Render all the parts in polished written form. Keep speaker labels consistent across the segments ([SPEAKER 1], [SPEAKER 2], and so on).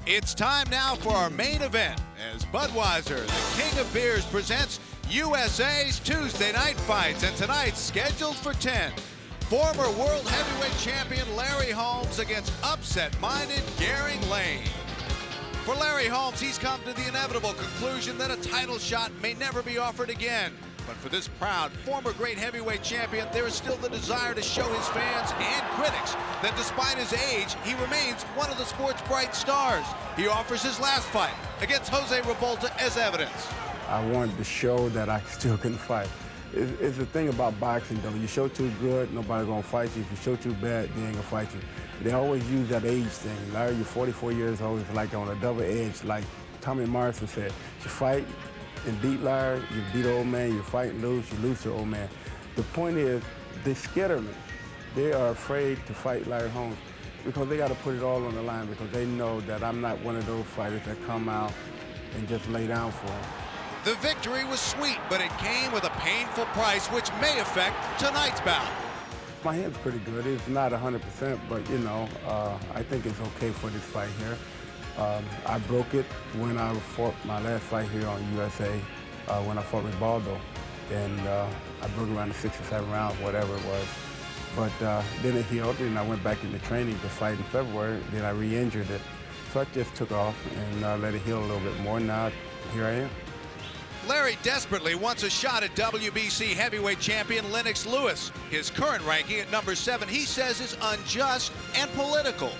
[SPEAKER 1] It's time now for our main event as Budweiser, the king of beers, presents USA's Tuesday night fights, and tonight's scheduled for 10. Former world heavyweight champion Larry Holmes against upset-minded Garing Lane. For Larry Holmes, he's come to the inevitable conclusion that a title shot may never be offered again. But for this proud former great heavyweight champion, there is still the desire to show his fans and critics that despite his age, he remains one of the sport's bright stars. He offers his last fight against Jose Revolta as evidence.
[SPEAKER 2] I wanted to show that I still can fight. It's the thing about boxing, though. You show too good, nobody's gonna fight you. If you show too bad, they ain't gonna fight you. They always use that age thing. Larry, you're 44 years old, it's like on a double edge, like Tommy Morrison said. You fight and beat Larry, you beat old man, you fight and lose, you lose to old man. The point is, they scatter me. They are afraid to fight Larry Holmes because they gotta put it all on the line because they know that I'm not one of those fighters that come out and just lay down for them.
[SPEAKER 1] The victory was sweet, but it came with a painful price, which may affect tonight's bout.
[SPEAKER 2] My hand's pretty good. It's not 100%, but you know, I think it's okay for this fight here. I broke it when I fought my last fight here on USA, when I fought with Baldo. And I broke it around the 6 or 7 rounds, whatever it was. But then it healed, and I went back into training to fight in February. Then I re-injured it. So I just took off and let it heal a little bit more. Now, here I am.
[SPEAKER 1] Larry desperately wants a shot at WBC heavyweight champion Lennox Lewis. His current ranking at number 7, he says, is unjust and political.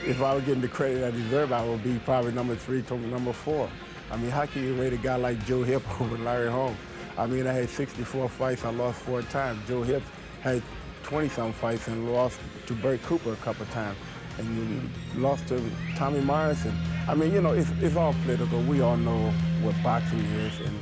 [SPEAKER 2] If I were getting the credit I deserve, I would be probably number 3 to number 4. I mean, how can you rate a guy like Joe Hip over Larry Holmes? I mean, I had 64 fights, I lost 4 times. Joe Hip had 20-some fights and lost to Bert Cooper a couple of times, and lost to Tommy Morrison. I mean, you know, it's all political. We all know what boxing is, and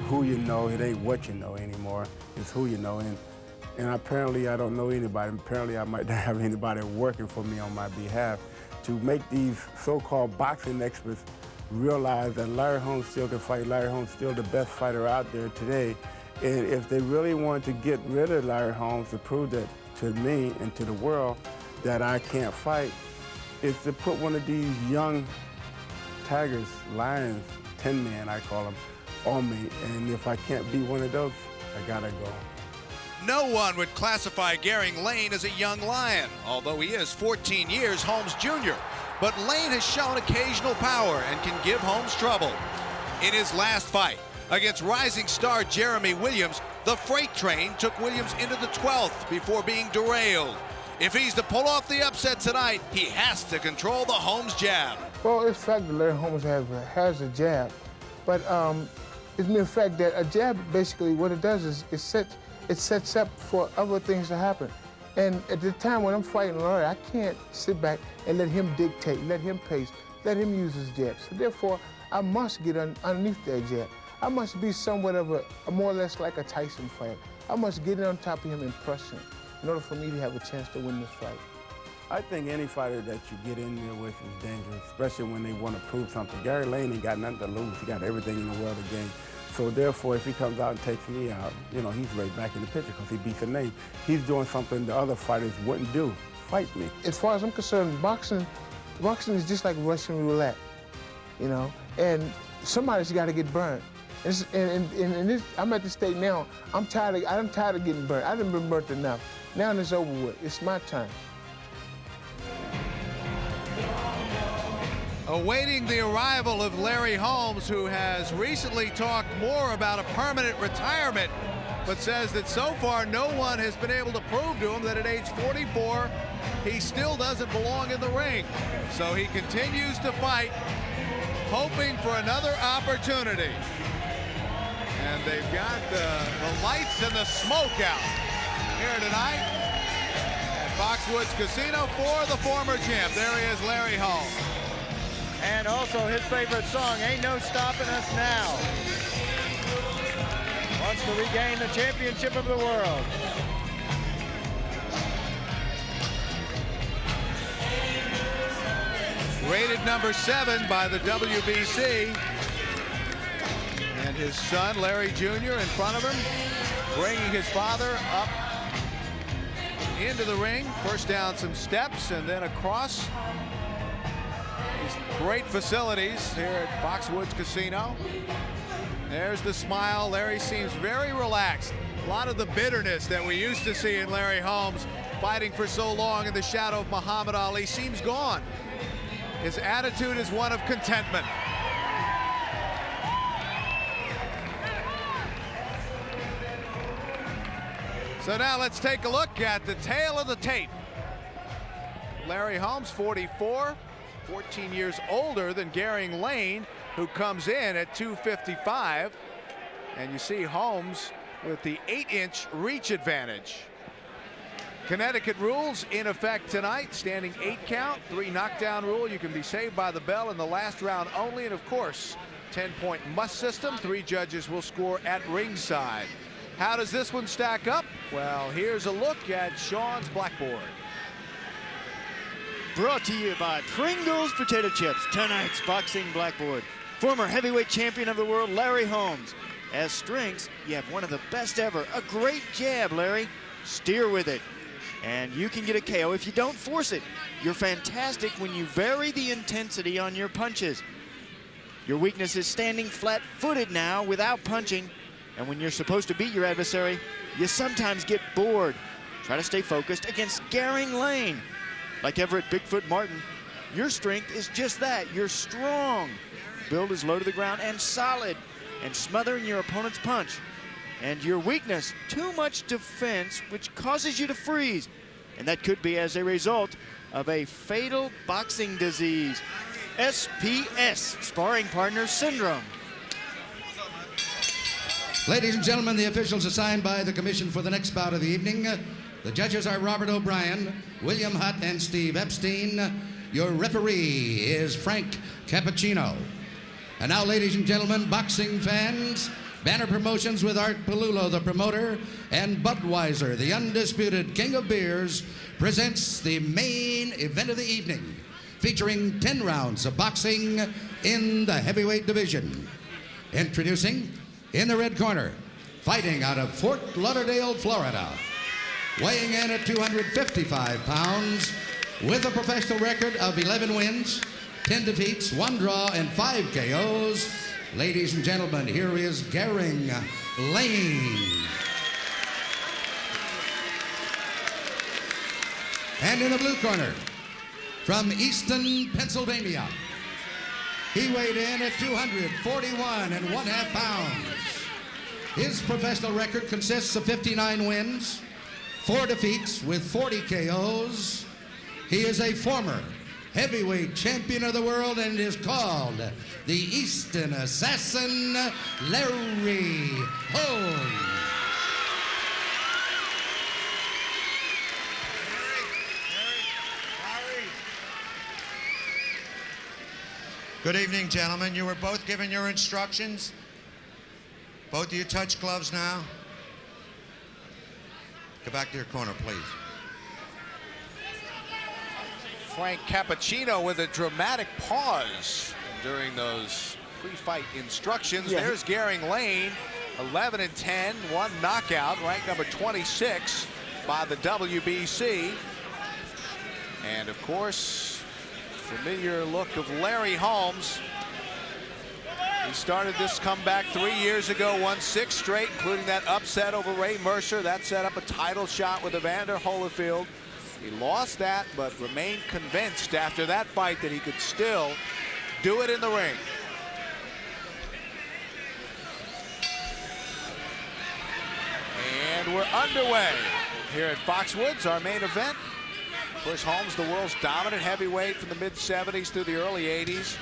[SPEAKER 2] who you know, it ain't what you know anymore. It's who you know, and apparently I don't know anybody. Apparently I might not have anybody working for me on my behalf to make these so-called boxing experts realize that Larry Holmes still can fight. Larry Holmes is still the best fighter out there today. And if they really want to get rid of Larry Holmes to prove that to me and to the world that I can't fight, is to put one of these young tigers, lions, 10 men I call them, on me. And if I can't beat one of those, I gotta go.
[SPEAKER 1] No one would classify Garing Lane as a young lion, although he is 14 years Holmes Jr. But Lane has shown occasional power and can give Holmes trouble. In his last fight against rising star Jeremy Williams, the freight train took Williams into the 12th before being derailed. If he's to pull off the upset tonight, he has to control the Holmes jab.
[SPEAKER 3] Well, it's fact that Larry Holmes has a jab, but it's mere fact that a jab, basically what it does is it sets up for other things to happen. And at the time when I'm fighting Larry, I can't sit back and let him dictate, let him pace, let him use his jab. So therefore, I must get underneath that jab. I must be somewhat of a more or less like a Tyson fighter. I must get in on top of him and press him in order for me to have a chance to win this fight.
[SPEAKER 2] I think any fighter that you get in there with is dangerous, especially when they want to prove something. Gary Lane ain't got nothing to lose. He got everything in the world to gain. So therefore, if he comes out and takes me out, you know, he's right back in the picture because he beats the name. He's doing something the other fighters wouldn't do, fight me.
[SPEAKER 3] As far as I'm concerned, boxing is just like Russian roulette, you know, and somebody's got to get burned. I'm at the state now, I'm tired of getting burnt. I done been burnt enough. Now it's over with. It's my time.
[SPEAKER 1] Awaiting the arrival of Larry Holmes, who has recently talked more about a permanent retirement, but says that so far no one has been able to prove to him that at age 44, he still doesn't belong in the ring. So he continues to fight, hoping for another opportunity. And they've got the lights and the smoke out here tonight at Foxwoods Casino for the former champ. There he is, Larry Holmes.
[SPEAKER 4] And also his favorite song, Ain't No Stopping Us Now. Wants to regain the championship of the world.
[SPEAKER 1] Rated number 7 by the WBC. And his son, Larry Jr., in front of him, bringing his father up into the ring. First down some steps and then across. these great facilities here at Foxwoods Casino. There's the smile. Larry seems very relaxed. A lot of the bitterness that we used to see in Larry Holmes fighting for so long in the shadow of Muhammad Ali seems gone. His attitude is one of contentment. So now let's take a look at the tail of the tape. Larry Holmes, 44, 14 years older than Garing Lane, who comes in at 255. And you see Holmes with the 8-inch reach advantage. Connecticut rules in effect tonight. Standing 8 count, 3 knockdown rule. You can be saved by the bell in the last round only. And of course, 10-point must system. 3 judges will score at ringside. How does this one stack up? Well, here's a look at Sean's blackboard.
[SPEAKER 5] Brought to you by Pringles Potato Chips, tonight's boxing blackboard. Former heavyweight champion of the world, Larry Holmes. As strengths, you have one of the best ever. A great jab, Larry. Steer with it. And you can get a KO if you don't force it. You're fantastic when you vary the intensity on your punches. Your weakness is standing flat-footed now without punching. And when you're supposed to beat your adversary, you sometimes get bored. Try to stay focused against Garing Lane. Like Everett Bigfoot Martin, your strength is just that. You're strong. Build is low to the ground and solid, and smothering your opponent's punch. And your weakness, too much defense, which causes you to freeze. And that could be as a result of a fatal boxing disease, SPS, sparring partner syndrome.
[SPEAKER 6] Ladies and gentlemen, the officials assigned by the commission for the next bout of the evening. The judges are Robert O'Brien, William Hutt, and Steve Epstein. Your referee is Frank Cappuccino. And now, ladies and gentlemen, boxing fans, Banner Promotions with Art Palullo, the promoter, and Budweiser, the undisputed king of beers, presents the main event of the evening, featuring 10 rounds of boxing in the heavyweight division. Introducing, in the red corner, fighting out of Fort Lauderdale, Florida, weighing in at 255 pounds, with a professional record of 11 wins, 10 defeats, 1 draw, and 5 KOs. Ladies and gentlemen, here is Garing Lane. And in the blue corner, from Easton, Pennsylvania, he weighed in at 241 and 1/2 pounds. His professional record consists of 59 wins, 4 defeats with 40 KOs. He is a former heavyweight champion of the world and is called the Easton Assassin, Larry Holmes.
[SPEAKER 7] Good evening, gentlemen. You were both given your instructions. Both of you touch gloves now. Go back to your corner, please.
[SPEAKER 1] Frank Cappuccino with a dramatic pause during those pre-fight instructions.
[SPEAKER 5] Yeah.
[SPEAKER 1] There's Garing Lane, 11-10, 1 knockout, ranked number 26 by the WBC. And of course, familiar look of Larry Holmes. He started this comeback 3 years ago, won 6 straight, including that upset over Ray Mercer. That set up a title shot with Evander Holyfield. He lost that, but remained convinced after that fight that he could still do it in the ring. And we're underway here at Foxwoods, our main event. Of course, Holmes, the world's dominant heavyweight from the mid-70s through the early 80s.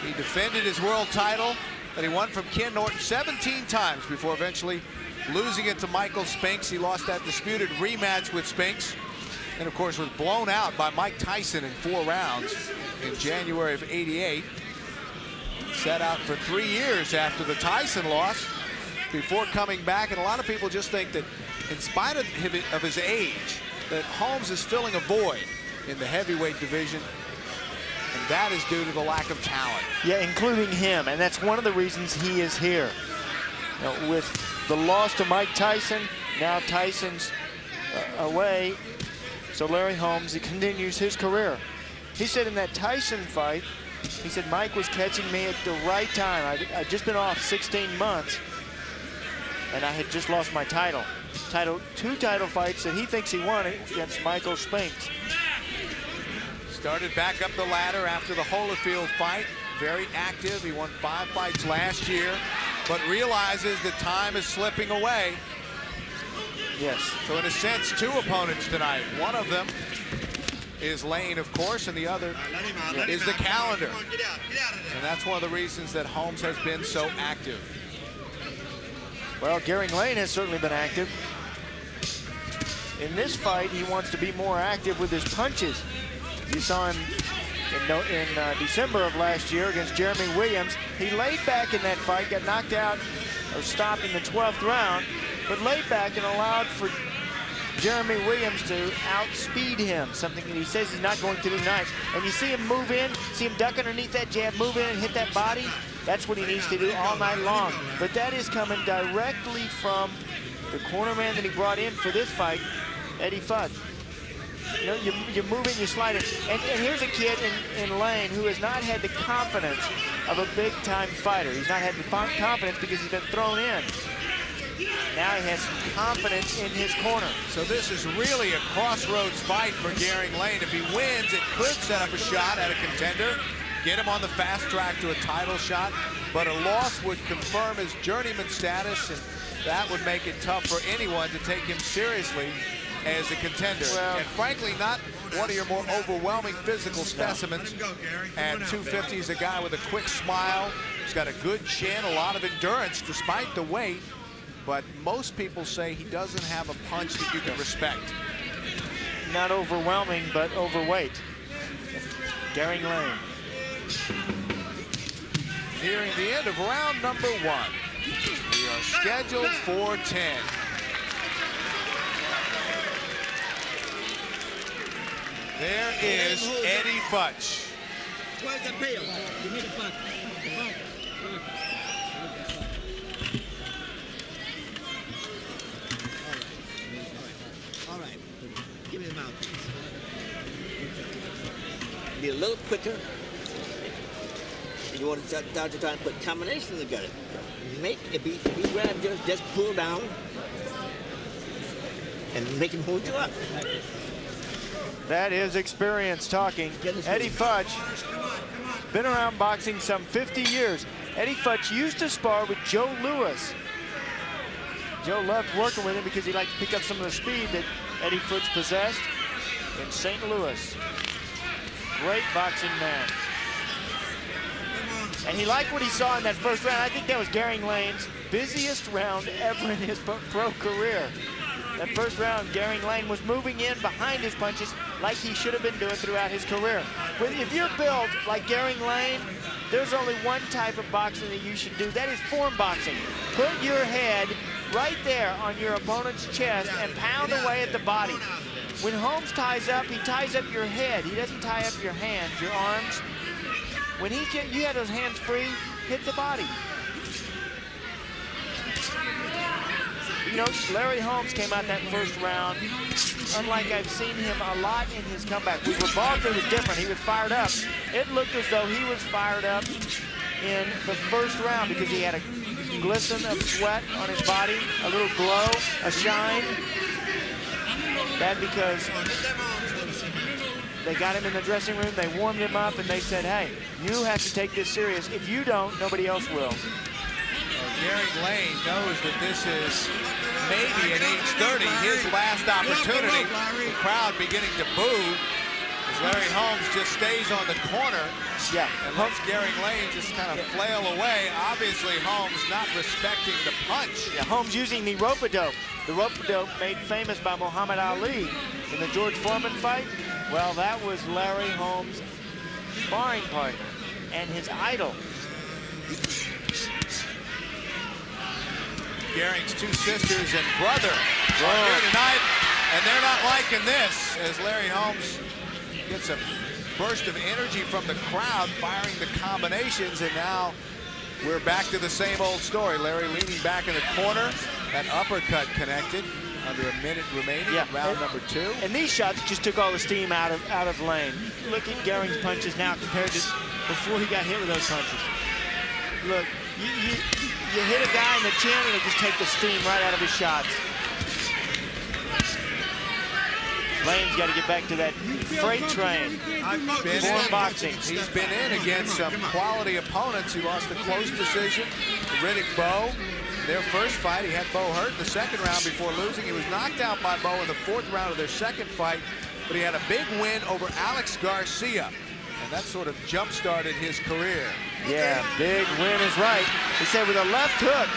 [SPEAKER 1] He defended his world title that he won from Ken Norton 17 times before eventually losing it to Michael Spinks. He lost that disputed rematch with Spinks, and of course was blown out by Mike Tyson in 4 rounds in January of '88. Set out for 3 years after the Tyson loss before coming back, and a lot of people just think that in spite of his age, that Holmes is filling a void in the heavyweight division, and that is due to the lack of talent.
[SPEAKER 5] Yeah, including him, and that's one of the reasons he is here. You know, with the loss to Mike Tyson, now Tyson's away, so Larry Holmes, he continues his career. He said in that Tyson fight He said Mike was catching me at the right time. I'd just been off 16 months, and I had just lost my title. Two title fights that he thinks he won against Michael Spinks.
[SPEAKER 1] Started back up the ladder after the Holyfield fight. Very active. He won 5 fights last year, but realizes that time is slipping away.
[SPEAKER 5] Yes.
[SPEAKER 1] So in a sense, 2 opponents tonight. One of them is Lane, of course, and the other is the calendar. And that's one of the reasons that Holmes has been so active.
[SPEAKER 5] Well, Garing Lane has certainly been active. In this fight, he wants to be more active with his punches. You saw him in December of last year against Jeremy Williams. He laid back in that fight, got knocked out or stopped in the 12th round, but laid back and allowed for Jeremy Williams to outspeed him, something that he says he's not going to do tonight. And you see him move in, see him duck underneath that jab, move in and hit that body. That's what he needs to do all night long. But that is coming directly from the corner man that he brought in for this fight, Eddie Futch. You know, you move in, you slide it. And here's a kid in Lane who has not had the confidence of a big-time fighter. He's not had the confidence because he's been thrown in. Now he has some confidence in his corner.
[SPEAKER 1] So this is really a crossroads fight for Garing Lane. If he wins, it could set up a shot at a contender, get him on the fast track to a title shot, but a loss would confirm his journeyman status, and that would make it tough for anyone to take him seriously as a contender.
[SPEAKER 5] Well,
[SPEAKER 1] and frankly, not one of your more overwhelming physical specimens. At 250, he's a guy with a quick smile. He's got a good chin, a lot of endurance despite the weight. But most people say he doesn't have a punch that you can respect.
[SPEAKER 5] Not overwhelming, but overweight. Garing Lane.
[SPEAKER 1] Nearing the end of round number 1. We are scheduled for 10. There is Eddie Futch.
[SPEAKER 8] Where's the bill? Give me the buck. All right. Give me the mouthpiece. Be a little quicker. You want to start to try and put combinations together. Make it be grab, just pull down and make him hold you up.
[SPEAKER 5] That is experience talking. Eddie Futch, been around boxing some 50 years. Eddie Futch used to spar with Joe Louis. Joe loved working with him because he liked to pick up some of the speed that Eddie Futch possessed in St. Louis. Great boxing man. And he liked what he saw in that first round. I think that was Garing Lane's busiest round ever in his pro career. That first round, Garing Lane was moving in behind his punches like he should have been doing throughout his career. But if you're built like Garing Lane, there's only one type of boxing that you should do. That is form boxing. Put your head right there on your opponent's chest and pound away at the body. When Holmes ties up, he ties up your head. He doesn't tie up your hands, your arms. When you have those hands free, hit the body. You know, Larry Holmes came out that first round, unlike I've seen him a lot in his comeback. With Revolta, it was different. He was fired up. It looked as though he was fired up in the first round because he had a glisten of sweat on his body, a little glow, a shine. That because they got him in the dressing room, they warmed him up, and they said, hey, you have to take this serious. If you don't, nobody else will.
[SPEAKER 1] Garing Lane knows that this is maybe at age 30 his last opportunity. The crowd beginning to boo as Larry Holmes just stays on the corner.
[SPEAKER 5] Yeah,
[SPEAKER 1] and lets Garing Lane just kind of flail away. Obviously, Holmes not respecting the punch.
[SPEAKER 5] Yeah, Holmes using the rope-a-dope. The rope-a-dope made famous by Muhammad Ali in the George Foreman fight. Well, that was Larry Holmes' sparring partner and his idol.
[SPEAKER 1] Garing's 2 sisters and brother are here tonight, and they're not liking this as Larry Holmes gets a burst of energy from the crowd, firing the combinations, and now we're back to the same old story. Larry leaning back in the corner, that uppercut connected. Under a minute remaining, round number 2.
[SPEAKER 5] And these shots just took all the steam out of Lane. Look at Garing's punches now compared to before he got hit with those punches. Look, you hit a guy in the chin, it'll just take the steam right out of his shots. Lane's got to get back to that freight train. More boxing.
[SPEAKER 1] He's been in against some quality opponents. He lost a close decision to Riddick Bowe. Their first fight, he had Bowe hurt in the second round before losing. He was knocked out by Bowe in the fourth round of their second fight, but he had a big win over Alex Garcia, and that sort of jump-started his career.
[SPEAKER 5] Yeah, big win is right. He said with a left hook,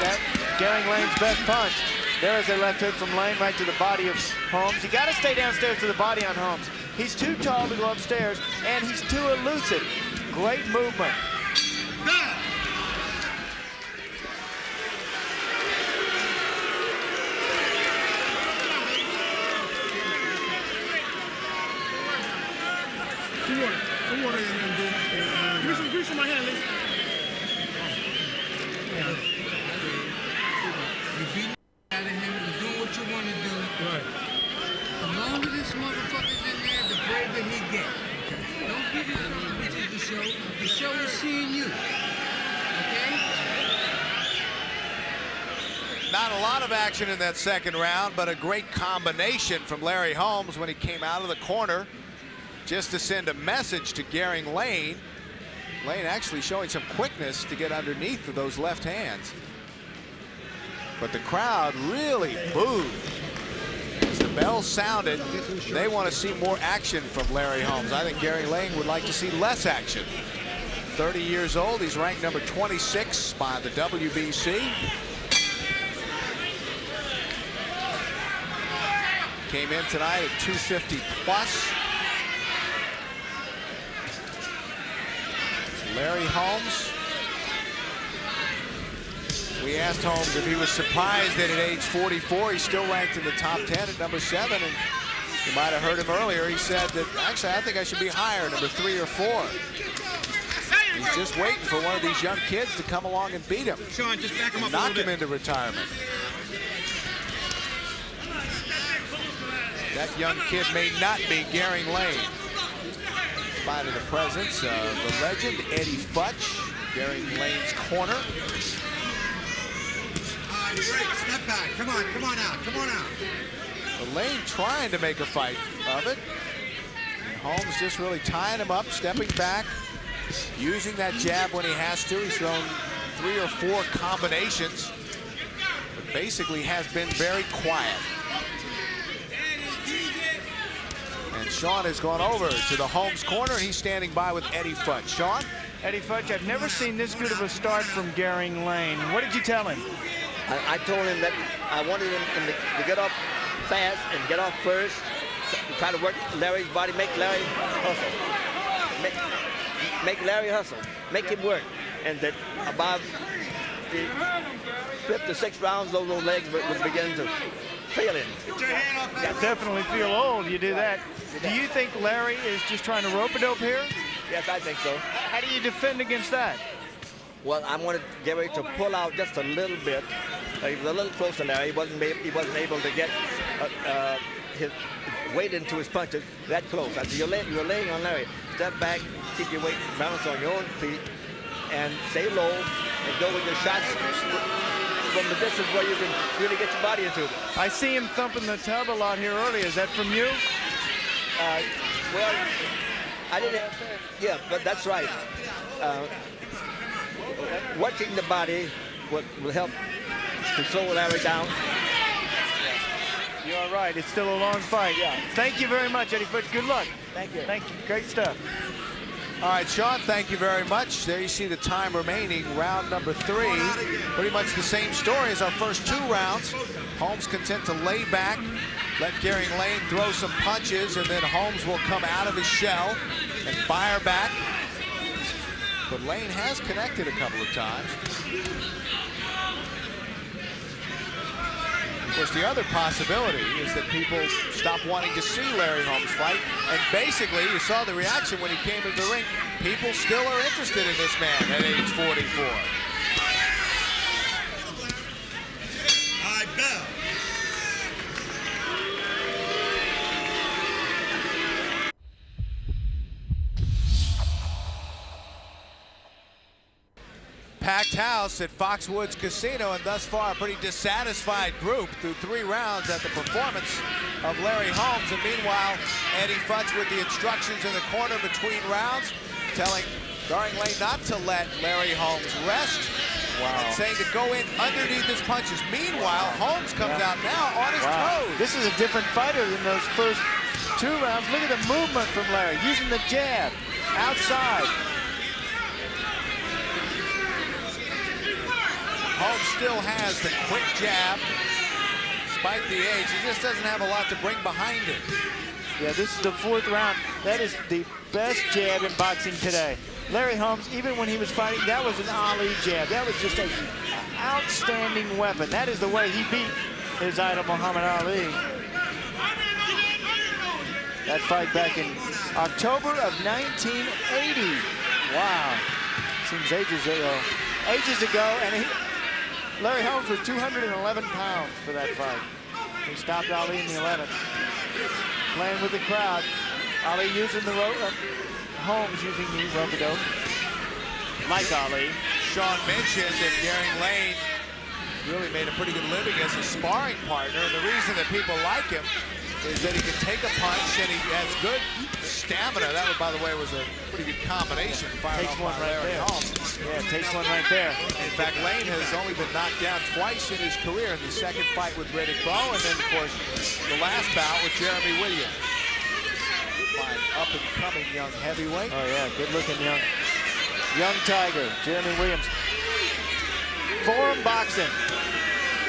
[SPEAKER 5] that Garing Lane's best punch. There is a left hook from Lane right to the body of Holmes. You got to stay downstairs to the body on Holmes. He's too tall to go upstairs, and he's too elusive. Great movement.
[SPEAKER 9] Some water in there, dude. Grease in my hand, Lee.
[SPEAKER 10] You beat out of him and do what you want to do. Right. The longer this motherfucker's in there, the braver he gets. Okay. Don't give it up, which is the show. The show is seeing you. Okay?
[SPEAKER 1] Not a lot of action in that second round, but a great combination from Larry Holmes when he came out of the corner just to send a message to Garing Lane. Lane actually showing some quickness to get underneath of those left hands. But the crowd really booed as the bell sounded. They want to see more action from Larry Holmes. I think Garing Lane would like to see less action. 30 years old, he's ranked number 26 by the WBC. Came in tonight at 250 plus. Larry Holmes. We asked Holmes if he was surprised that at age 44 he's still ranked in the top 10 at number 7, and you might have heard him earlier. He said that actually I think I should be higher, number 3 or 4. He's just waiting for one of these young kids to come along and beat him,
[SPEAKER 9] Sean, just back him up
[SPEAKER 1] knock him into retirement. That young kid may not be Garing Lane. In spite of the presence of the legend, Eddie Futch, Garing Lane's corner.
[SPEAKER 7] Step back. Come on out. Come on out.
[SPEAKER 1] But Lane trying to make a fight of it. And Holmes just really tying him up, stepping back, using that jab when he has to. He's thrown 3 or 4 combinations, but basically has been very quiet. And Sean has gone over to the Holmes corner. He's standing by with Eddie Futch. Sean?
[SPEAKER 5] Eddie Futch, I've never seen this good of a start from Garing Lane. What did you tell him?
[SPEAKER 8] I told him that I wanted him to get off fast and get off first, try to work Larry's body, make Larry hustle. Make Larry hustle, make him work. And that about the 5th to 6th rounds, those legs would begin to feel it.
[SPEAKER 5] Yeah, definitely feel old, you do that. Do you think Larry is just trying to rope-a-dope here?
[SPEAKER 8] Yes, I think so.
[SPEAKER 5] How do you defend against that?
[SPEAKER 8] Well, I wanted Gary to pull out just a little bit. He was a little close to Larry. He wasn't able to get his weight into his punches that close. I said, you're laying on Larry. Step back, keep your weight balanced on your own feet, and stay low, and go with your shots from the distance where you can really get your body into it.
[SPEAKER 5] I see him thumping the tub a lot here early. Is that from you?
[SPEAKER 8] Well, I didn't. Yeah, but that's right. Working the body will help to slow Larry down.
[SPEAKER 5] You're right. It's still a long fight. Yeah. Thank you very much, Eddie Futch. Good luck.
[SPEAKER 8] Thank you.
[SPEAKER 5] Thank you. Great stuff.
[SPEAKER 1] All right, Sean, thank you very much. There you see the time remaining, round number 3. Pretty much the same story as our first 2 rounds. Holmes content to lay back, let Garing Lane throw some punches, and then Holmes will come out of his shell and fire back. But Lane has connected a couple of times. Of course, the other possibility is that people stop wanting to see Larry Holmes fight. And basically, you saw the reaction when he came into the ring. People still are interested in this man at age 44.
[SPEAKER 7] I bell.
[SPEAKER 1] packed house at Foxwoods Casino, and thus far a pretty dissatisfied group through 3 rounds at the performance of Larry Holmes. And meanwhile, Eddie Futch with the instructions in the corner between rounds, telling Garing Lane not to let Larry Holmes rest. And saying to go in underneath his punches. Meanwhile, Holmes comes out now on his toes.
[SPEAKER 5] This is a different fighter than those first 2 rounds. Look at the movement from Larry, using the jab outside.
[SPEAKER 1] Holmes still has the quick jab, despite the age. He just doesn't have a lot to bring behind it.
[SPEAKER 5] Yeah, this is the 4th round. That is the best jab in boxing today. Larry Holmes, even when he was fighting, that was an Ali jab. That was just an outstanding weapon. That is the way he beat his idol, Muhammad Ali. That fight back in October of 1980. Wow. Seems ages ago. And Larry Holmes was 211 pounds for that fight. He stopped Ali in the 11th. Playing with the crowd. Ali using the rope. Holmes using the rope-a-dope, like Ali.
[SPEAKER 1] Sean mentioned that Garing Lane really made a pretty good living as a sparring partner. And the reason that people like him is that he can take a punch and he has good stamina. That, by the way, was a pretty good combination.
[SPEAKER 5] Takes one right there.
[SPEAKER 1] Holmes.
[SPEAKER 5] Yeah, takes one right there.
[SPEAKER 1] In fact, Lane has only been knocked down twice in his career. In the second fight with Riddick Bowe, and then, of course, the last bout with Jeremy Williams. Up-and-coming young heavyweight.
[SPEAKER 5] Oh, yeah, good-looking young tiger, Jeremy Williams. Forum boxing.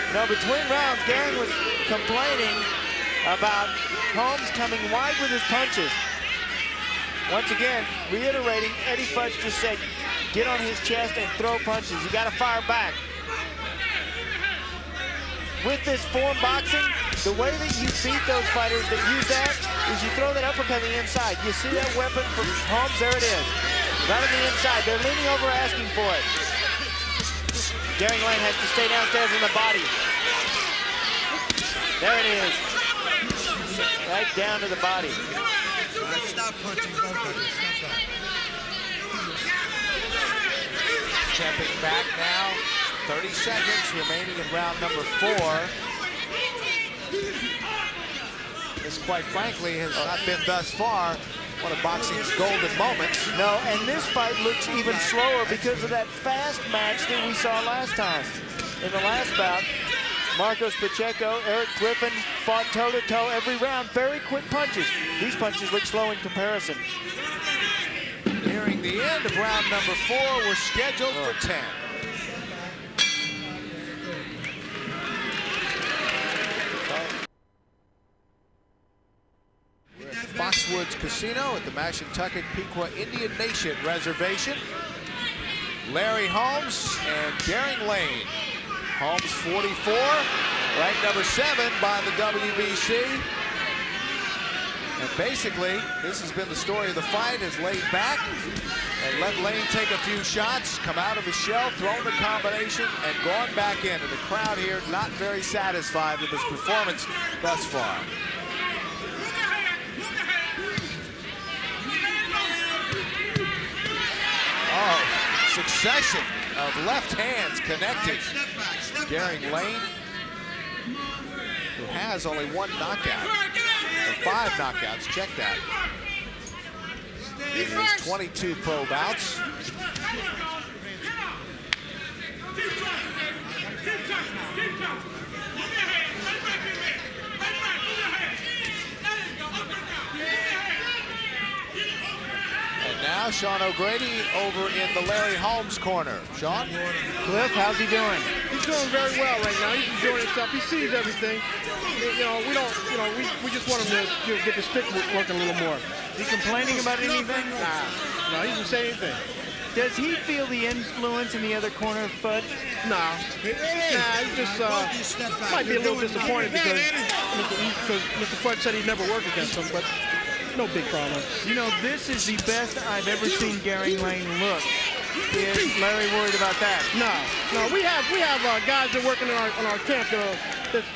[SPEAKER 5] You know, between rounds, Garing was complaining about Holmes coming wide with his punches. Once again, reiterating, Eddie Futch just said, get on his chest and throw punches. You got to fire back. With this form boxing, the way that you beat those fighters that use that is you throw that uppercut on the inside. You see that weapon from Holmes? There it is. Right on the inside. They're leaning over asking for it. Garing Lane has to stay downstairs in the body. There it is. Right down to the body.
[SPEAKER 7] Stop punching both of you. Stop that.
[SPEAKER 1] Stepping back now. 30 seconds remaining in round number 4. This, quite frankly, has not been thus far one of boxing's golden moments.
[SPEAKER 5] No, and this fight looks even slower because of that fast match that we saw last time. In the last bout, Marcos Pacheco, Eric Griffin fought toe-to-toe every round. Very quick punches. These punches look slow in comparison.
[SPEAKER 1] Nearing the end of round number 4, we're scheduled for 10. Foxwoods Casino at the Mashantucket Pequot Indian Nation Reservation. Larry Holmes and Garing Lane. Holmes 44, ranked number 7 by the WBC. And basically, this has been the story of the fight, has laid back and let Lane take a few shots, come out of his shell, thrown the combination, and gone back in. And the crowd here not very satisfied with his performance thus far. Oh, succession of left hands connecting. Garing Lane, who has only 1 knockout, or 5 knockouts, check that. In his 22 pro bouts. And now Sean O'Grady over in the Larry Holmes corner. Sean?
[SPEAKER 5] Cliff, how's he doing?
[SPEAKER 9] He's doing very well right now. He's enjoying himself. He sees everything. You know, we don't, you know, we just want him to get the stick working a little more.
[SPEAKER 5] Is he complaining about anything?
[SPEAKER 9] Nah, no, he doesn't say anything.
[SPEAKER 5] Does he feel the influence in the other corner of Futch?
[SPEAKER 9] Nah, he just might be a little disappointed because Mr. Futch said he'd never work against him, but no big problem.
[SPEAKER 5] You know, this is the best I've ever seen Garing Lane look. Is Larry worried about that?
[SPEAKER 9] No, we have guys that are working on our camp that's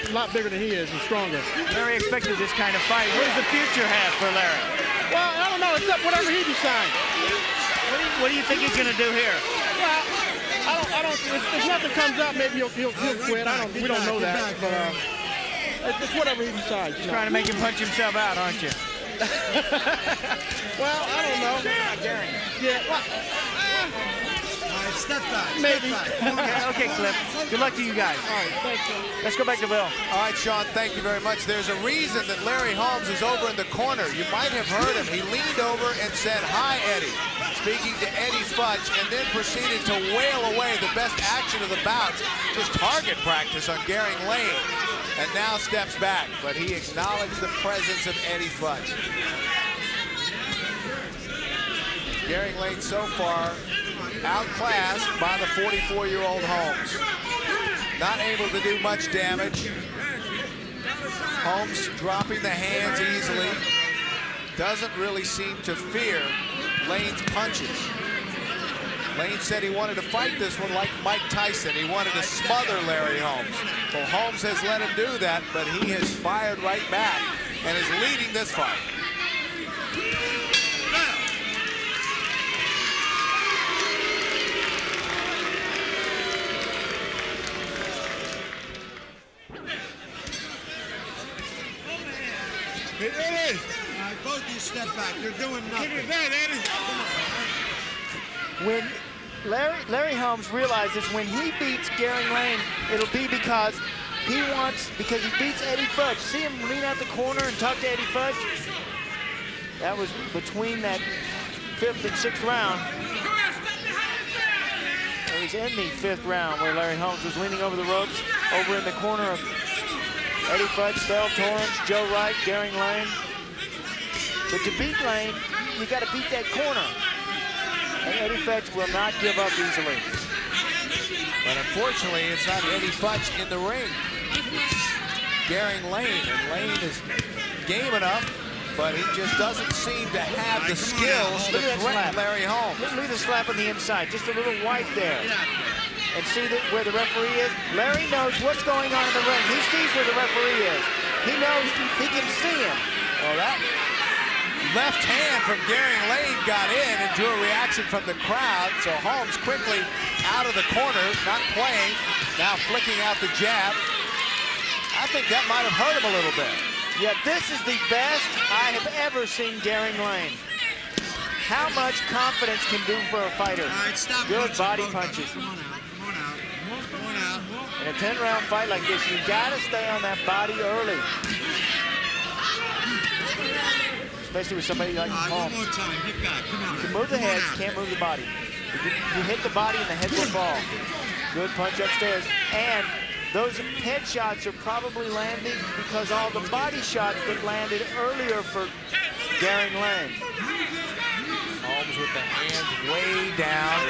[SPEAKER 9] a lot bigger than he is and stronger.
[SPEAKER 5] Larry expected this kind of fight. What does the future have for Larry?
[SPEAKER 9] Well, I don't know, except whatever he decides.
[SPEAKER 5] What do you think he's going to do here?
[SPEAKER 9] Well, if nothing comes up, maybe he'll quit. We don't know that, but it's whatever he decides. You know.
[SPEAKER 5] Trying to make him punch himself out, aren't you?
[SPEAKER 9] Well, I don't know. Yeah. Well,
[SPEAKER 7] Step back.
[SPEAKER 9] maybe.
[SPEAKER 5] Okay, Cliff. Good luck to you guys.
[SPEAKER 9] All right, thanks.
[SPEAKER 5] Let's go back to Bill.
[SPEAKER 1] All right, Sean, thank you very much. There's a reason that Larry Holmes is over in the corner. You might have heard him. He leaned over and said, "Hi, Eddie," speaking to Eddie Futch, and then proceeded to wail away the best action of the bout, just target practice on Garing Lane, and now steps back. But he acknowledged the presence of Eddie Futch. Garing Lane so far outclassed by the 44-year-old Holmes. Not able to do much damage. Holmes dropping the hands easily. Doesn't really seem to fear Lane's punches. Lane said he wanted to fight this one like Mike Tyson. He wanted to smother Larry Holmes. Well, Holmes has let him do that, but he has fired right back and is leading this fight.
[SPEAKER 7] Hey, Eddie! All right, both of you step back. You're doing nothing. Look at that, Eddie.
[SPEAKER 5] When Larry Holmes realizes when he beats Garing Lane, it'll be because he beats Eddie Futch. See him lean out the corner and talk to Eddie Futch? That was between that 5th and 6th round. It was in the 5th round where Larry Holmes was leaning over the ropes, over in the corner of Eddie Futch, Bell Torrance, Joe Wright, Garing Lane. But to beat Lane, you got to beat that corner. And Eddie Futch will not give up easily.
[SPEAKER 1] But unfortunately, it's not Eddie Futch in the ring. Garing Lane, and Lane is game enough, but he just doesn't seem to have the skills to threaten Larry Holmes.
[SPEAKER 5] Look at the slap on the inside, just a little white there. And see where the referee is? Larry knows what's going on in the ring. He sees where the referee is. He knows he can see him.
[SPEAKER 1] Well, that left hand from Garing Lane got in and drew a reaction from the crowd. So Holmes quickly out of the corner, not playing, now flicking out the jab. I think that might have hurt him a little bit.
[SPEAKER 5] Yeah, this is the best I have ever seen Garing Lane. How much confidence can do for a fighter.
[SPEAKER 7] All right, stop.
[SPEAKER 5] Good body punches.
[SPEAKER 7] Come on out. Come on out. Come on out.
[SPEAKER 5] In a 10-round fight like this, you gotta stay on that body early. Especially with somebody like Holmes.
[SPEAKER 7] One more time. Get back. Come on.
[SPEAKER 5] You can move the head, you can't move the body. You hit the body and the head will fall. Good punch upstairs. And those head shots are probably landing because all the body shots that landed earlier for Garing Lane.
[SPEAKER 1] Holmes with the hands way down.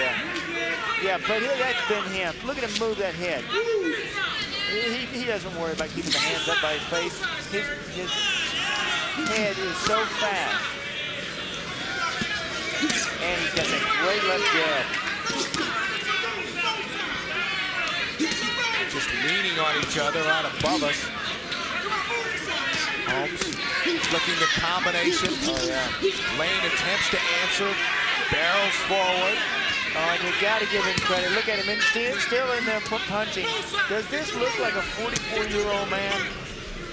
[SPEAKER 5] Yeah, but that's been him. Look at him move that head. He doesn't worry about keeping the hands up by his face. His head is so fast. And he's got that great left jab.
[SPEAKER 1] Just leaning on each other right above us. Holmes looking the combination. Oh, yeah. Lane attempts to answer, barrels forward.
[SPEAKER 5] Oh, and you got to give him credit. Look at him, still in there punching. Does this look like a 44-year-old man?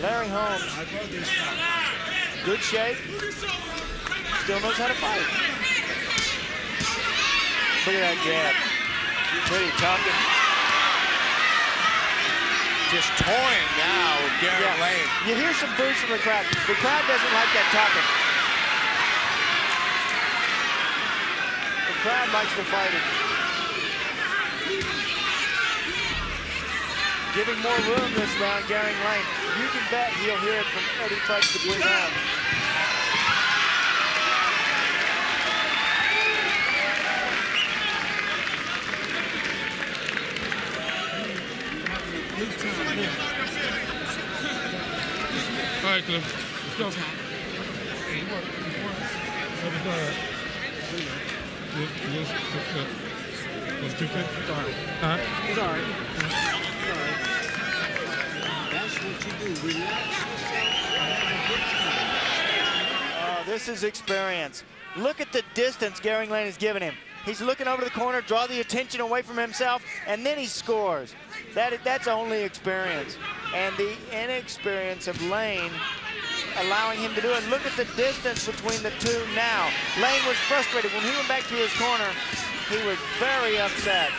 [SPEAKER 5] Larry Holmes, good shape, still knows how to fight. Look at that jab. Pretty talking.
[SPEAKER 1] Just toying now with Garing Lane.
[SPEAKER 5] You hear some boos from the crowd. The crowd doesn't like that talking. The crowd likes the fighting. Giving more room this round, Garing Lane. You can bet he'll hear it from Eddie Futch between rounds.
[SPEAKER 9] All right, Cliff. Let's go. It's too quick. It's all right. It's all right.
[SPEAKER 10] That's what you do. Relax yourself and have a good time.
[SPEAKER 5] Oh, this is experience. Look at the distance Garing Lane has given him. He's looking over the corner, draw the attention away from himself, and then he scores. That's only experience. And the inexperience of Lane allowing him to do it. Look at the distance between the two now. Lane was frustrated. When he went back to his corner, he was very upset,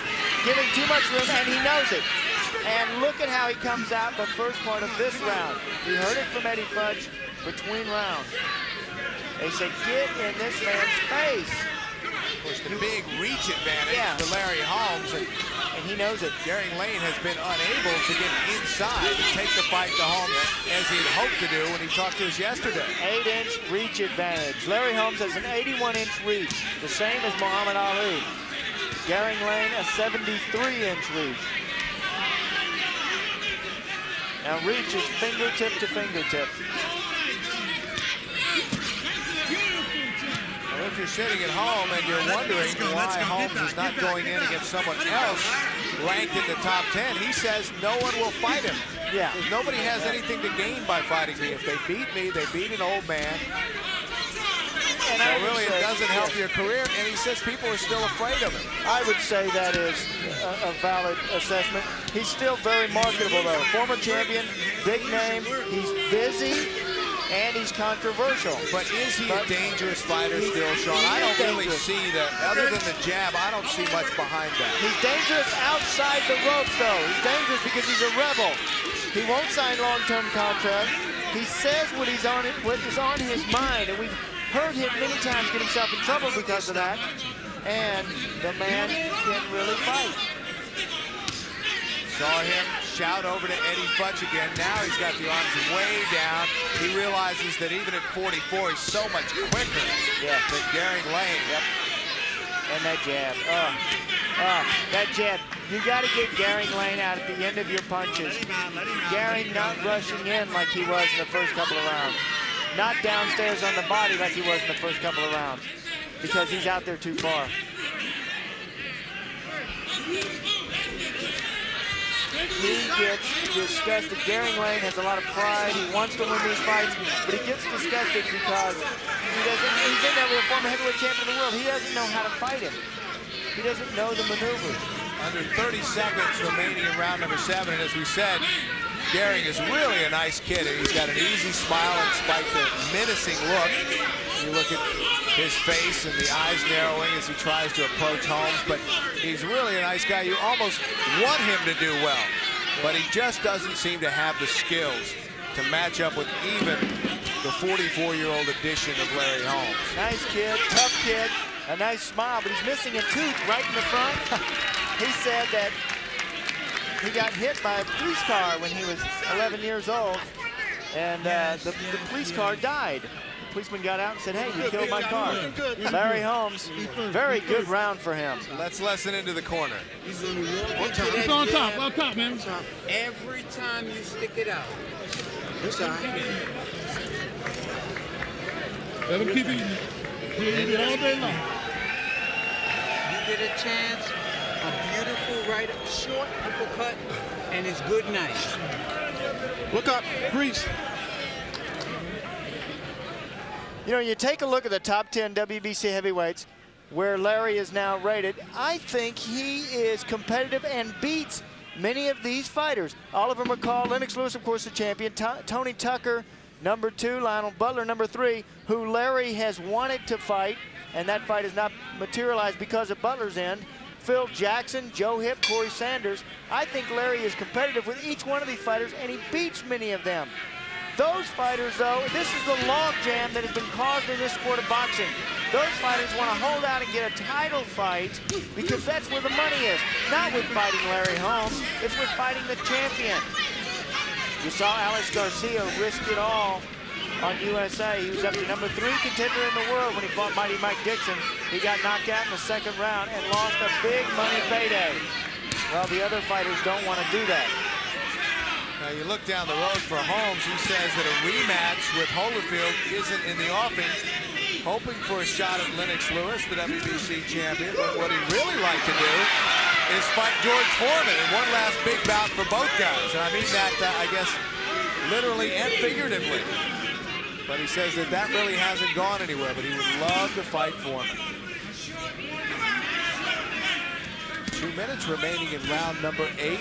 [SPEAKER 5] giving too much room, and he knows it. And look at how he comes out the first part of this round. He heard it from Eddie Fudge between rounds. They said, get in this man's face.
[SPEAKER 1] Of course, the big reach advantage to Larry Holmes, and
[SPEAKER 5] he knows it.
[SPEAKER 1] Garing Lane has been unable to get inside and take the fight to Holmes as he'd hoped to do when he talked to us yesterday.
[SPEAKER 5] 8-inch reach advantage. Larry Holmes has an 81-inch reach, the same as Muhammad Ali. Garing Lane, a 73-inch reach. Now reach is fingertip to fingertip.
[SPEAKER 1] Well, if you're sitting at home and you're wondering why Holmes is not going in against someone else ranked in the top 10, he says no one will fight him.
[SPEAKER 5] Yeah.
[SPEAKER 1] Because nobody has anything to gain by fighting me. If they beat me, they beat an old man. And so really, it doesn't help your career, and he says people are still afraid of him.
[SPEAKER 5] I would say that is a valid assessment. He's still very marketable, though. Former champion, big name, he's busy, and he's controversial.
[SPEAKER 1] But is he a dangerous fighter still, Sean? I don't really see that. Other than the jab, I don't see much behind that.
[SPEAKER 5] He's dangerous outside the ropes, though. He's dangerous because he's a rebel. He won't sign long-term contracts. He says what is on his mind, and we've heard him many times get himself in trouble because of that. And the man can really fight.
[SPEAKER 1] Saw him shout over to Eddie Fudge again. Now he's got the arms way down. He realizes that even at 44, he's so much quicker than Garing Lane.
[SPEAKER 5] Yep. And that jab. That jab. You got to get Garing Lane out at the end of your punches. Garing not rushing in like he was in the first couple of rounds. Not downstairs on the body like he was in the first couple of rounds, because he's out there too far. He gets disgusted. Garing Lane has a lot of pride. He wants to win these fights, but he gets disgusted because he's in there with a former heavyweight champion of the world. He doesn't know how to fight him. He doesn't know the maneuvers.
[SPEAKER 1] Under 30 seconds remaining in round number 7, and as we said, Garing is really a nice kid, and he's got an easy smile despite the menacing look. You look at his face and the eyes narrowing as he tries to approach Holmes, but he's really a nice guy. You almost want him to do well, but he just doesn't seem to have the skills to match up with even the 44-year-old edition of Larry Holmes.
[SPEAKER 5] Nice kid, tough kid, a nice smile, but he's missing a tooth right in the front. He said that he got hit by a police car when he was 11 years old, and the police car died. The policeman got out and said, hey, you killed my car. Larry Holmes, very good round for him.
[SPEAKER 1] Let's listen into the corner.
[SPEAKER 10] He's on top, man.
[SPEAKER 11] Every time you stick it out. This eye.
[SPEAKER 10] Let him keep eating all day long.
[SPEAKER 11] You get a chance, a beautiful right, short uppercut, and it's good night.
[SPEAKER 9] Look up, Grease.
[SPEAKER 5] You know, you take a look at the top 10 WBC heavyweights, where Larry is now rated. I think he is competitive and beats many of these fighters. Oliver McCall, Lennox Lewis, of course, the champion, Tony Tucker, number 2, Lionel Butler, number 3, who Larry has wanted to fight, and that fight has not materialized because of Butler's end. Phil Jackson, Joe Hip, Corey Sanders. I think Larry is competitive with each one of these fighters, and he beats many of them. Those fighters, though, this is the log jam that has been caused in this sport of boxing. Those fighters want to hold out and get a title fight because that's where the money is. Not with fighting Larry Holmes, it's with fighting the champion. You saw Alex Garcia risk it all on USA. He was up to number 3 contender in the world when he fought Mighty Mike Dixon. He got knocked out in the second round and lost a big money payday. Well, the other fighters don't want to do that.
[SPEAKER 1] Now you look down the road for Holmes, he says that a rematch with Holyfield isn't in the offing, hoping for a shot at Lennox Lewis, the WBC champion, but what he'd really like to do is fight George Foreman in one last big bout for both guys. And I mean that, I guess, literally and figuratively. But he says that really hasn't gone anywhere, but he would love to fight Foreman. 2 minutes remaining in round number 8.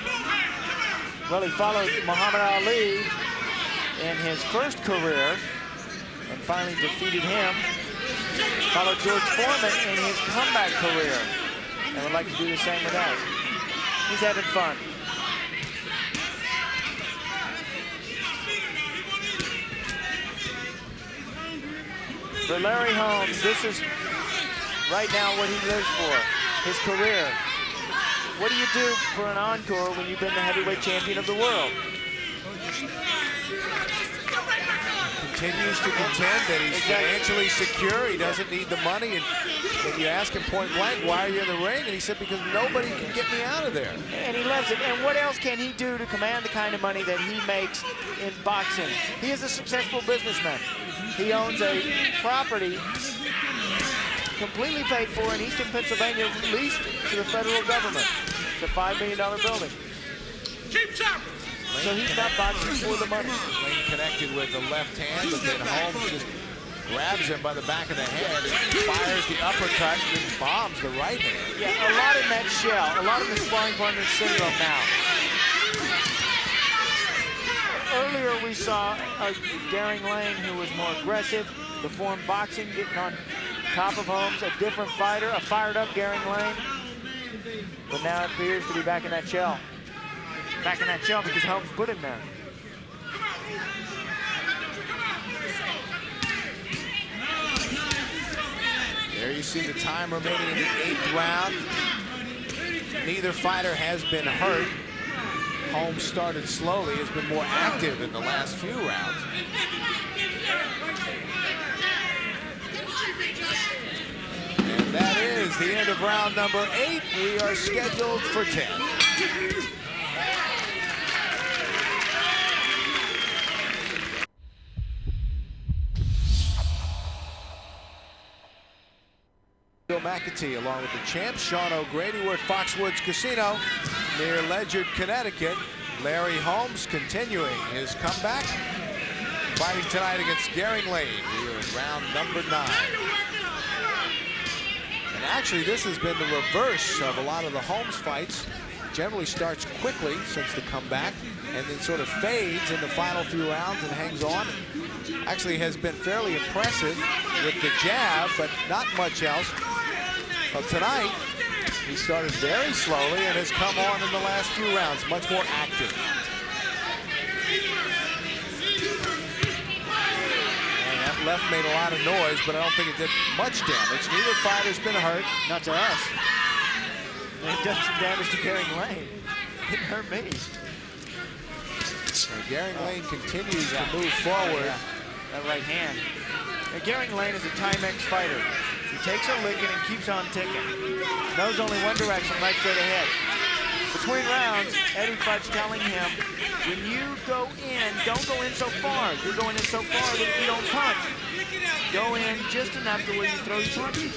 [SPEAKER 5] Well, he followed Muhammad Ali in his first career and finally defeated him. Followed George Foreman in his comeback career and would like to do the same with that. He's having fun. For Larry Holmes, this is right now what he lives for, his career. What do you do for an encore when you've been the heavyweight champion of the world?
[SPEAKER 1] Continues to contend that he's financially secure. He doesn't need the money. And you ask him point blank, why are you in the ring? And he said, because nobody can get me out of there.
[SPEAKER 5] And he loves it. And what else can he do to command the kind of money that he makes in boxing? He is a successful businessman. He owns a property completely paid for in Eastern Pennsylvania, leased to the federal government. It's a $5 million building. So he's not boxing for the money.
[SPEAKER 1] Lane connected with the left hand, but then Holmes just grabs him by the back of the head and fires the uppercut and then bombs the right hand.
[SPEAKER 5] Yeah, a lot in that shell. A lot of the sparring partner syndrome now. Earlier we saw a Garing Lane who was more aggressive, the form boxing, getting on top of Holmes, a different fighter, a fired up Garing Lane. But now it appears to be back in that shell. Back in that shell because Holmes put him there.
[SPEAKER 1] There you see the time remaining in the 8th round. Neither fighter has been hurt. Holmes started slowly, has been more active in the last few rounds. And that is the end of round number 8. We are scheduled for 10. Bill McAtee along with the champ Sean O'Grady. We're at Foxwoods Casino near Ledyard, Connecticut. Larry Holmes continuing his comeback, fighting tonight against Garing Lane. We are in round number 9. And actually this has been the reverse of a lot of the Holmes fights. Generally starts quickly since the comeback and then sort of fades in the final few rounds and hangs on. Actually has been fairly impressive with the jab, but not much else. Well, tonight, he started very slowly and has come on in the last few rounds, much more active. And that left made a lot of noise, but I don't think it did much damage. Neither fighter's been hurt.
[SPEAKER 5] Not to us. It done some damage to Garing Lane. It didn't hurt me.
[SPEAKER 1] And Garing Lane continues to move forward.
[SPEAKER 5] That right hand. And Garing Lane is a Timex fighter. He takes a licking and keeps on ticking. Knows only one direction, right straight ahead. Between rounds, Eddie Futch telling him, when you go in, don't go in so far. You're going in so far that you don't punch. Go in just enough to where you throw your punches.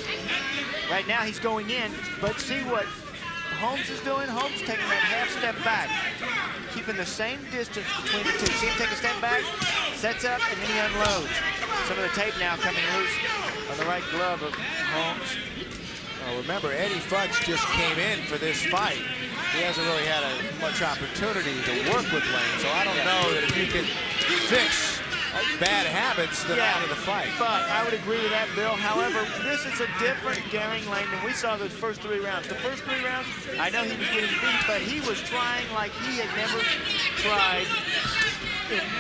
[SPEAKER 5] Right now he's going in, but see what Holmes is doing? Holmes taking that half step back, keeping the same distance between the two. See him take a step back, sets up, and then he unloads. Some of the tape now coming loose on the right glove of Holmes.
[SPEAKER 1] Well, remember, Eddie Futch just came in for this fight. He hasn't really had much opportunity to work with Lane, so I don't know that if you can fix bad habits that out of the fight.
[SPEAKER 5] But I would agree with that, Bill. However, this is a different Garing Lane than we saw those first 3 rounds. The first 3 rounds, I know he was getting beat, but he was trying like he had never tried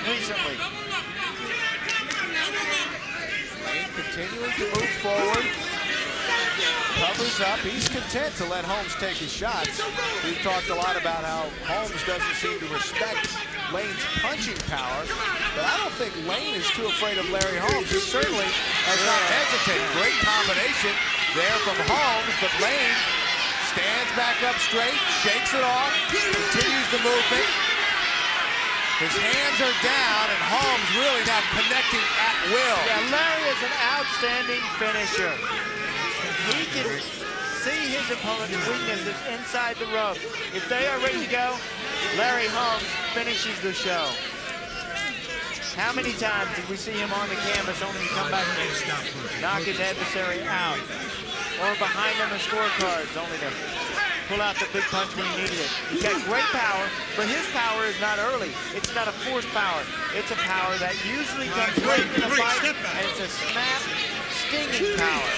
[SPEAKER 5] recently.
[SPEAKER 1] Lane continuing to move forward. Covers up. He's content to let Holmes take his shots. We've talked a lot about how Holmes doesn't seem to respect Lane's punching power, but I don't think Lane is too afraid of Larry Holmes. He certainly does not hesitate. Great combination there from Holmes, but Lane stands back up straight, shakes it off, continues the movement. His hands are down, and Holmes really now connecting at will.
[SPEAKER 5] Yeah, Larry is an outstanding finisher. He can see his opponent's weaknesses inside the rope. If they are ready to go, Larry Holmes finishes the show. How many times did we see him on the canvas only to come back and knock his adversary out? Or behind on the scorecards, only to pull out the big punch when he needed it. He's got great power, but his power is not early. It's not a forced power. It's a power that usually comes late in the fight, and it's a snap, stinging power.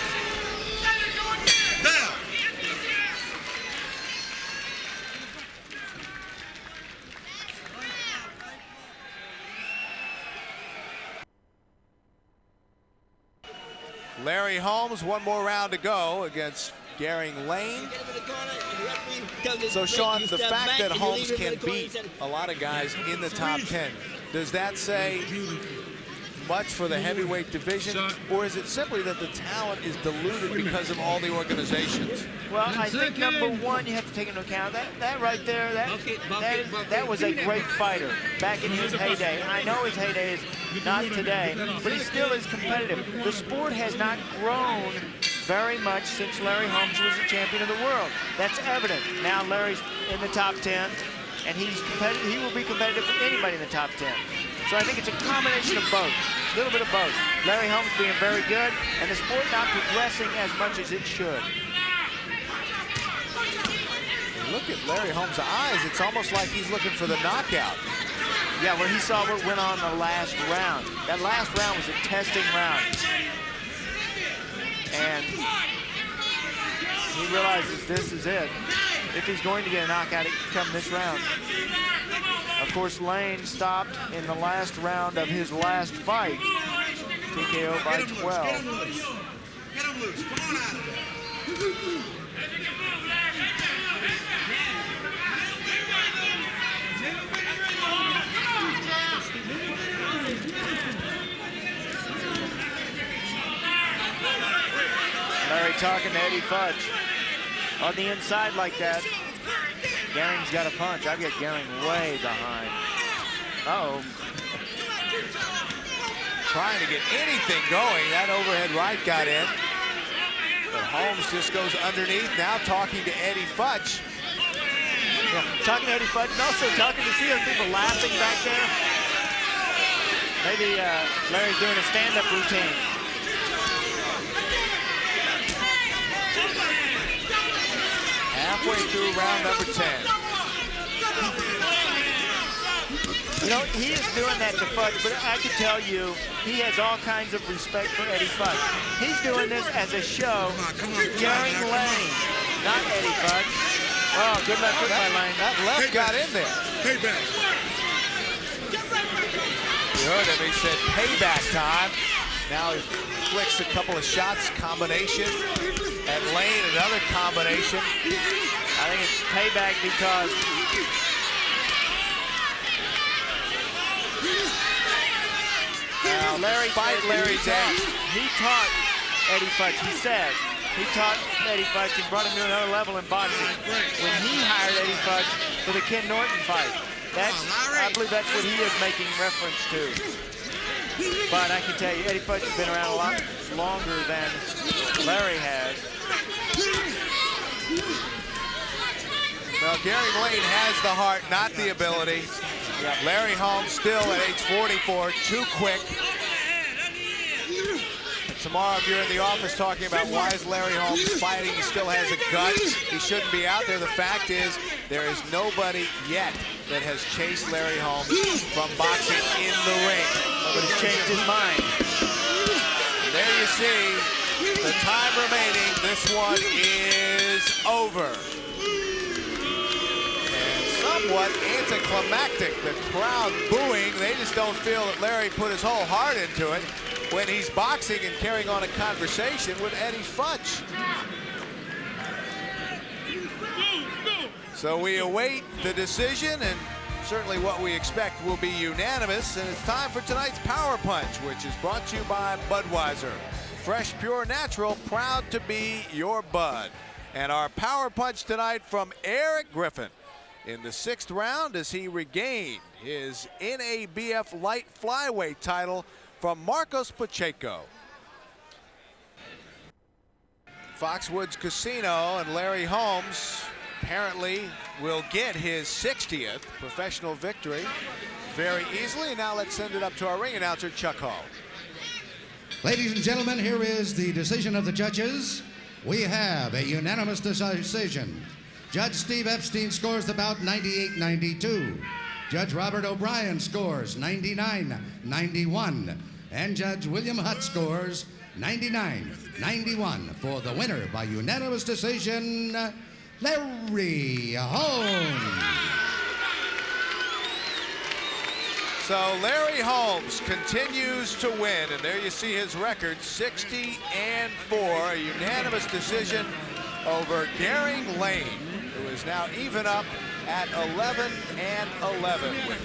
[SPEAKER 1] Larry Holmes, one more round to go against Garing Lane. So, Sean, the fact that Holmes can beat a lot of guys in the top 10, does that say much for the heavyweight division, or is it simply that the talent is diluted because of all the organizations?
[SPEAKER 5] Well, I think number one, you have to take into account that right there, that was a great fighter back in his heyday. And I know his heyday is not today, but he still is competitive. The sport has not grown very much since Larry Holmes was the champion of the world. That's evident. Now Larry's in the top 10, and he's competitive. He will be competitive with anybody in the top 10. So I think it's a combination of both, a little bit of both. Larry Holmes being very good, and the sport not progressing as much as it should.
[SPEAKER 1] Look at Larry Holmes' eyes. It's almost like he's looking for the knockout.
[SPEAKER 5] Yeah, when he saw what went on the last round. That last round was a testing round. And he realizes this is it. If he's going to get a knockout, it can come this round. Of course, Lane stopped in the last round of his last fight. TKO by 12.
[SPEAKER 7] Get him loose. Get him loose. Come on out of there.
[SPEAKER 5] Larry talking to Eddie Fudge. On the inside like that, Garing's got a punch. I've got Garing way behind. Uh-oh.
[SPEAKER 1] Trying to get anything going. That overhead right got in. But Holmes just goes underneath, now talking to Eddie Fudge.
[SPEAKER 5] Yeah, talking to Eddie Fudge, and also talking to see those people laughing back there. Maybe Larry's doing a stand-up routine.
[SPEAKER 1] Halfway through round number 10.
[SPEAKER 5] You know, he is doing that to Fudge, but I can tell you, he has all kinds of respect for Eddie Fudge. He's doing this as a show. Garing Lane, not Eddie Fudge. Oh, good luck with my Lane.
[SPEAKER 1] That left got in there.
[SPEAKER 7] Payback.
[SPEAKER 1] You heard him, he said payback time. Now he flicks a couple of shots, combination. And Lane, another combination.
[SPEAKER 5] I think it's payback because now Larry's out. He taught Eddie Fudge, he said, he taught Eddie Fudge and brought him to another level in boxing when he hired Eddie Fudge for the Ken Norton fight. I believe that's what he is making reference to. But I can tell you, Eddie Fudge has been around a lot longer than Larry has.
[SPEAKER 1] Well, Garing Lane has the heart, not the ability. Larry Holmes still at age 44, too quick. And tomorrow, if you're in the office talking about why is Larry Holmes fighting, he still has a gut, he shouldn't be out there. The fact is, there is nobody yet that has chased Larry Holmes from boxing in the ring.
[SPEAKER 5] But he's changed his mind.
[SPEAKER 1] And there you see the time remaining. This one is over. And somewhat anticlimactic. The crowd booing. They just don't feel that Larry put his whole heart into it when he's boxing and carrying on a conversation with Eddie Fudge. So we await the decision, and certainly what we expect will be unanimous. And it's time for tonight's Power Punch, which is brought to you by Budweiser. Fresh, pure, natural, proud to be your Bud. And our Power Punch tonight from Eric Griffin in the 6th round as he regained his NABF light flyweight title from Marcos Pacheco. Foxwoods Casino and Larry Holmes apparently will get his 60th professional victory very easily. Now let's send it up to our ring announcer, Chuck Hall.
[SPEAKER 6] Ladies and gentlemen, here is the decision of the judges. We have a unanimous decision Judge Steve Epstein scores the bout 98-92. Judge Robert O'Brien scores 99-91. And Judge William Hutt scores 99-91 for the winner by unanimous decision, Larry Holmes.
[SPEAKER 1] So Larry Holmes continues to win, and there you see his record, 60-4, a unanimous decision over Garing Lane, who is now even up at 11-11 with